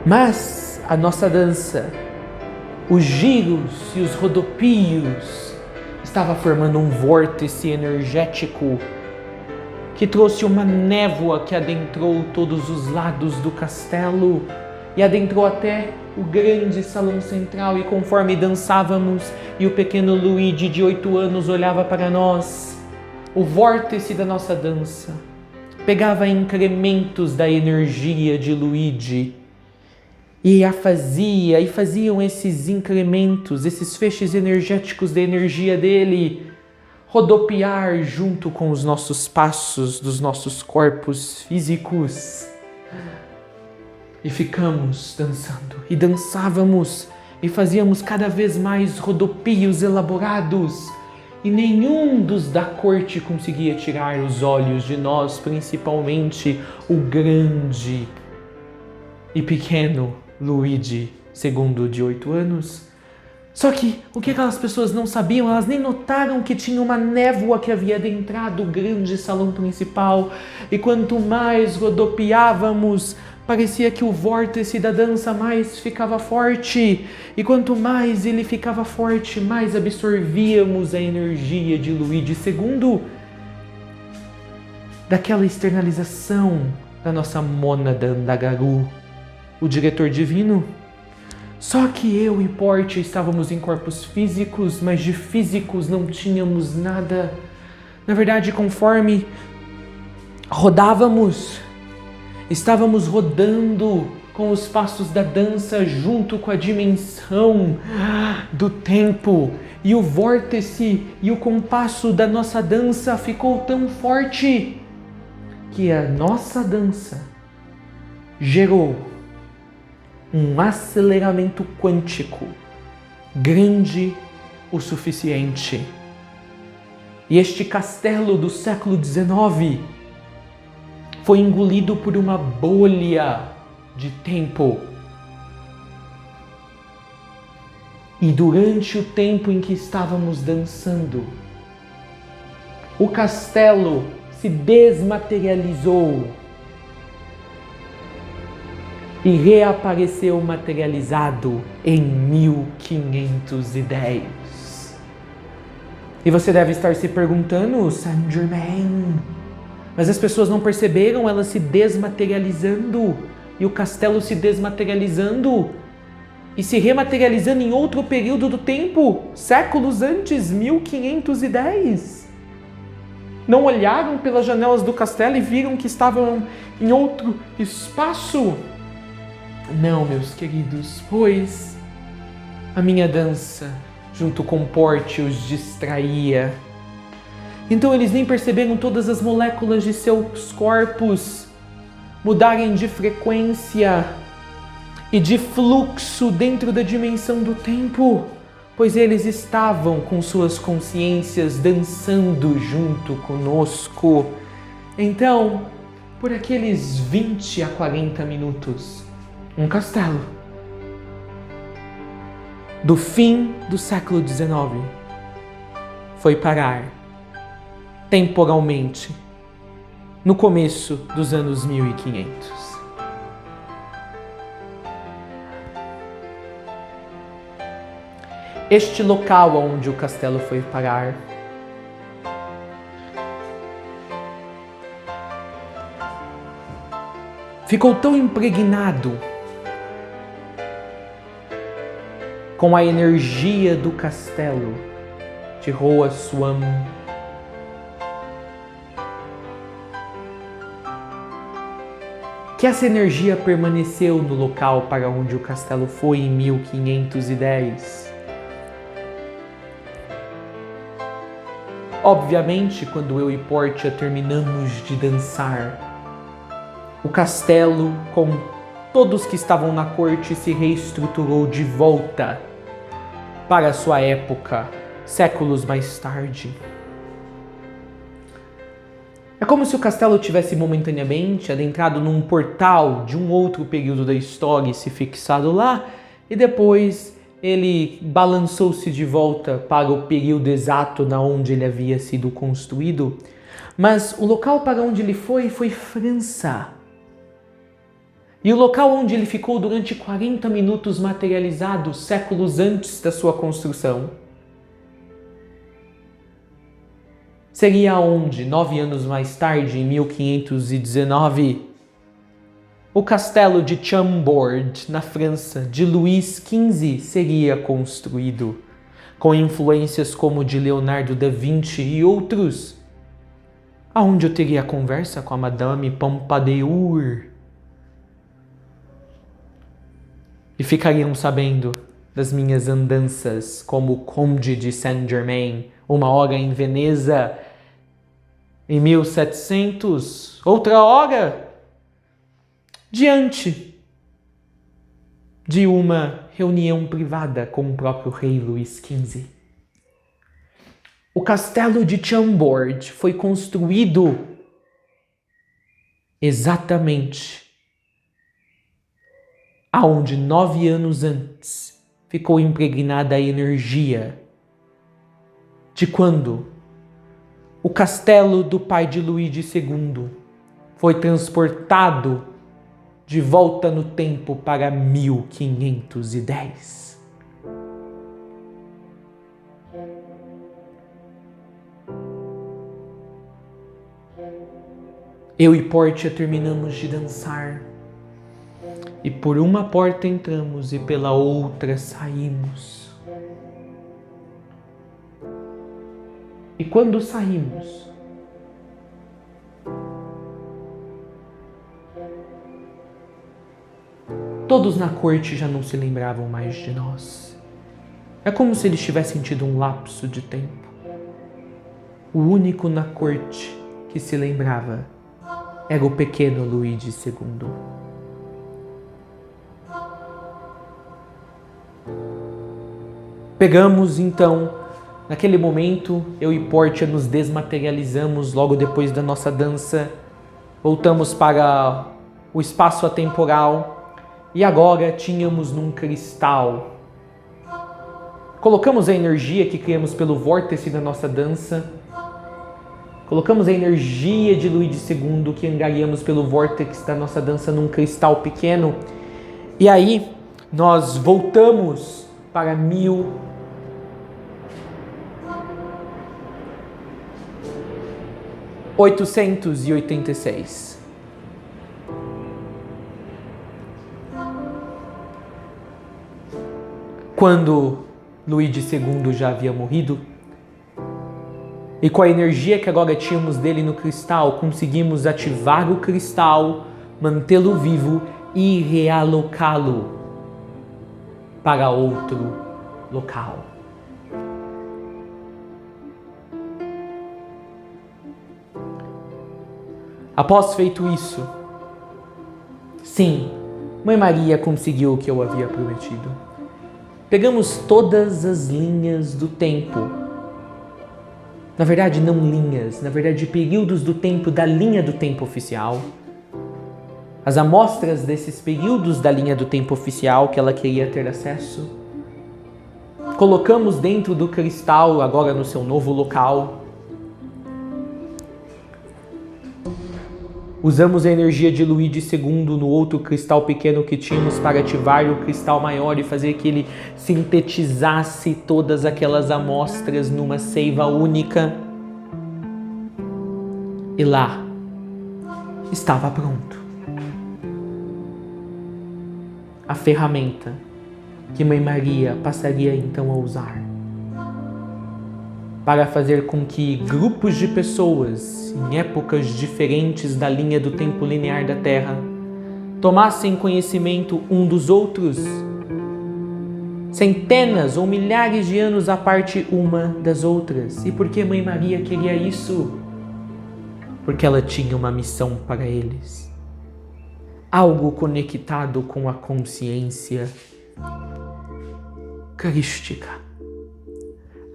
Mas a nossa dança, os giros e os rodopios, estava formando um vórtice energético que trouxe uma névoa que adentrou todos os lados do castelo e adentrou até o grande salão central. E conforme dançávamos e o pequeno Luigi de 8 anos olhava para nós, o vórtice da nossa dança pegava incrementos da energia de Luigi e faziam esses incrementos, esses feixes energéticos da energia dele rodopiar junto com os nossos passos dos nossos corpos físicos. E ficamos dançando e dançávamos e fazíamos cada vez mais rodopios elaborados, e nenhum dos da corte conseguia tirar os olhos de nós, principalmente o grande e pequeno Luigi II de 8 anos. Só que o que aquelas pessoas não sabiam, elas nem notaram que tinha uma névoa que havia adentrado o grande salão principal, e quanto mais rodopiávamos, parecia que o vórtice da dança mais ficava forte, e quanto mais ele ficava forte, mais absorvíamos a energia de Luigi II, daquela externalização da nossa mônada Ndagaru, o diretor divino. Só que eu e Portia estávamos em corpos físicos, mas de físicos não tínhamos nada. Na verdade, conforme rodávamos, estávamos rodando com os passos da dança junto com a dimensão do tempo. E o vórtice e o compasso da nossa dança ficou tão forte que a nossa dança gerou um aceleramento quântico grande o suficiente E este castelo do século XIX foi engolido por uma bolha de tempo. E durante o tempo em que estávamos dançando, o castelo se desmaterializou e reapareceu materializado em 1510. E você deve estar se perguntando, Saint-Germain, mas as pessoas não perceberam ela se desmaterializando e o castelo se desmaterializando e se rematerializando em outro período do tempo, séculos antes, 1510. Não olharam pelas janelas do castelo e viram que estavam em outro espaço? Não, meus queridos, pois a minha dança, junto com Porte, os distraía. Então eles nem perceberam todas as moléculas de seus corpos mudarem de frequência e de fluxo dentro da dimensão do tempo, pois eles estavam com suas consciências dançando junto conosco. Então, por aqueles 20 a 40 minutos, um castelo do fim do século XIX foi parar temporalmente no começo dos anos 1500. Este local onde o castelo foi parar ficou tão impregnado com a energia do castelo de Roassuam que essa energia permaneceu no local para onde o castelo foi em 1510. Obviamente, quando eu e Portia terminamos de dançar, o castelo, com todos que estavam na corte, se reestruturou de volta para a sua época, séculos mais tarde. É como se o castelo tivesse momentaneamente adentrado num portal de um outro período da história e se fixado lá, e depois ele balançou-se de volta para o período exato na onde ele havia sido construído. Mas o local para onde ele foi França. E o local onde ele ficou durante 40 minutos materializado, séculos antes da sua construção, seria onde, 9 anos mais tarde, em 1519, o castelo de Chambord, na França, de Luís XV, seria construído, com influências como de Leonardo da Vinci e outros, aonde eu teria a conversa com a Madame Pompadour. E ficariam sabendo das minhas andanças como Conde de Saint-Germain, uma hora em Veneza, em 1700, outra hora diante de uma reunião privada com o próprio rei Luís XV. O castelo de Chambord foi construído exatamente aonde 9 anos antes ficou impregnada a energia de quando o castelo do pai de Luís II foi transportado de volta no tempo para 1510. Eu e Portia terminamos de dançar, e por uma porta entramos e pela outra saímos. E quando saímos, todos na corte já não se lembravam mais de nós. É como se eles tivessem tido um lapso de tempo. O único na corte que se lembrava era o pequeno Luís II. Pegamos então Naquele momento, eu e Portia nos desmaterializamos logo depois da nossa dança. Voltamos para o espaço atemporal e agora tínhamos num cristal. Colocamos a energia que criamos pelo vórtice da nossa dança. Colocamos a energia de Luís II que angariamos pelo vórtice da nossa dança num cristal pequeno. E aí nós voltamos para 1886. Quando Luís II já havia morrido, e com a energia que agora tínhamos dele no cristal, conseguimos ativar o cristal, mantê-lo vivo e realocá-lo para outro local. Após feito isso, sim, Mãe Maria conseguiu o que eu havia prometido. Pegamos todas as linhas do tempo. Na verdade, não linhas, na verdade, períodos do tempo da linha do tempo oficial. As amostras desses períodos da linha do tempo oficial que ela queria ter acesso. Colocamos dentro do cristal, agora no seu novo local. Usamos a energia de Luís II no outro cristal pequeno que tínhamos para ativar o cristal maior e fazer que ele sintetizasse todas aquelas amostras numa seiva única. E lá estava pronto a ferramenta que Mãe Maria passaria então a usar para fazer com que grupos de pessoas, em épocas diferentes da linha do tempo linear da Terra, tomassem conhecimento um dos outros, centenas ou milhares de anos à parte uma das outras. E por que Mãe Maria queria isso? Porque ela tinha uma missão para eles. Algo conectado com a consciência crística.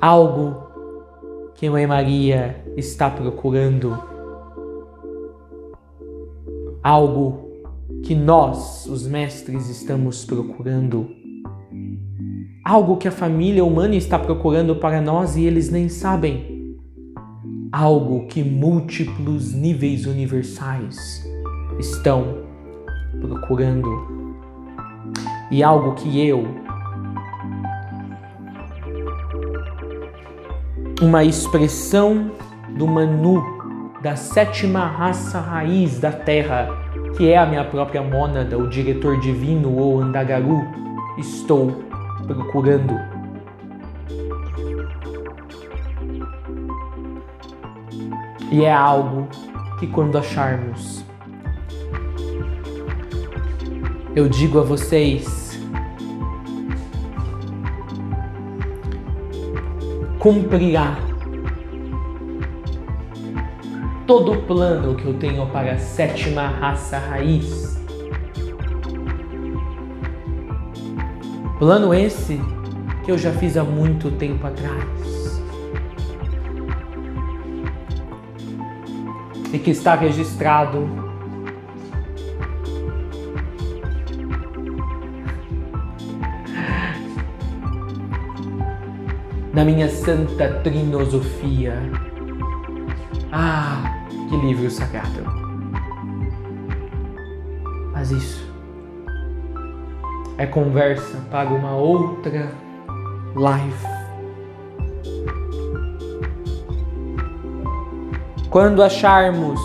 Algo que Mãe Maria está procurando. Algo que nós, os mestres, estamos procurando. Algo que a família humana está procurando para nós e eles nem sabem. Algo que múltiplos níveis universais estão procurando. E algo que uma expressão do Manu, da sétima raça raiz da Terra, que é a minha própria mônada, o diretor divino ou Andagaru, estou procurando. E é algo que quando acharmos, eu digo a vocês, cumprirá todo o plano que eu tenho para a sétima raça raiz. Plano esse que eu já fiz há muito tempo atrás. E que está registrado na minha santa trinosofia. Ah, que livro sagrado. Mas isso é conversa para uma outra live. Quando acharmos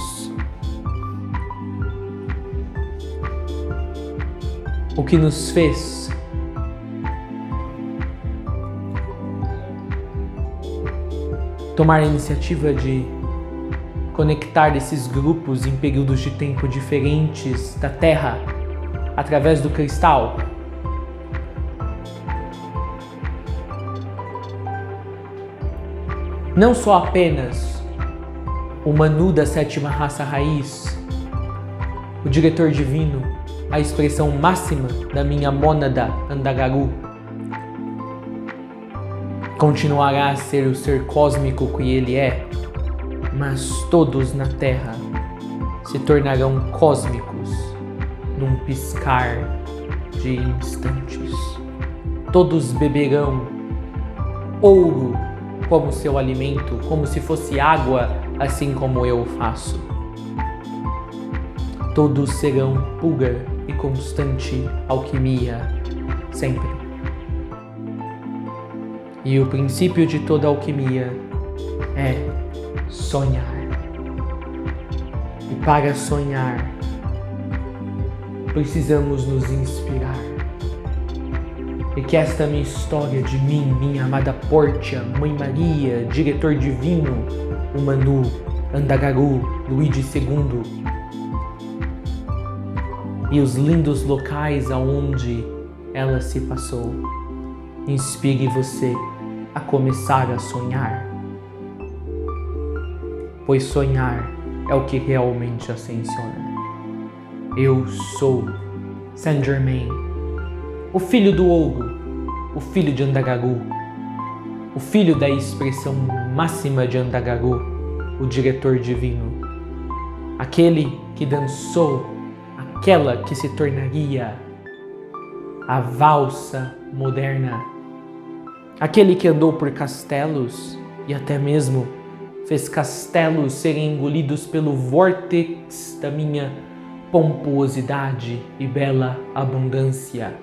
o que nos fez tomar a iniciativa de conectar esses grupos em períodos de tempo diferentes da Terra através do cristal. Não só apenas o Manu da sétima raça raiz, o diretor divino, a expressão máxima da minha mônada Andagaru, continuará a ser o ser cósmico que ele é, mas todos na Terra se tornarão cósmicos num piscar de instantes. Todos beberão ouro como seu alimento, como se fosse água, assim como eu faço. Todos serão pura e constante alquimia, sempre. E o princípio de toda alquimia é sonhar. E para sonhar, precisamos nos inspirar. E que esta minha história de mim, minha amada Portia, Mãe Maria, diretor divino, o Manu, Andagaru, Luigi II, e os lindos locais aonde ela se passou, inspire você a começar a sonhar. Pois sonhar é o que realmente ascensiona. Eu sou Saint Germain, o filho do Ouro, o filho de Andagaru, o filho da expressão máxima de Andagaru, o diretor divino, aquele que dançou aquela que se tornaria a valsa moderna, aquele que andou por castelos e até mesmo fez castelos serem engolidos pelo vórtice da minha pomposidade e bela abundância,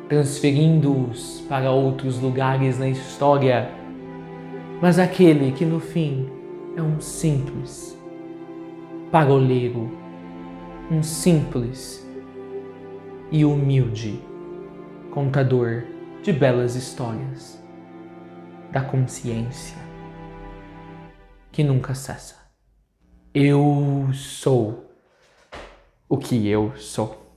transferindo-os para outros lugares na história, mas aquele que no fim é um simples paroleiro, um simples e humilde contador de belas histórias da consciência que nunca cessa. Eu sou o que eu sou.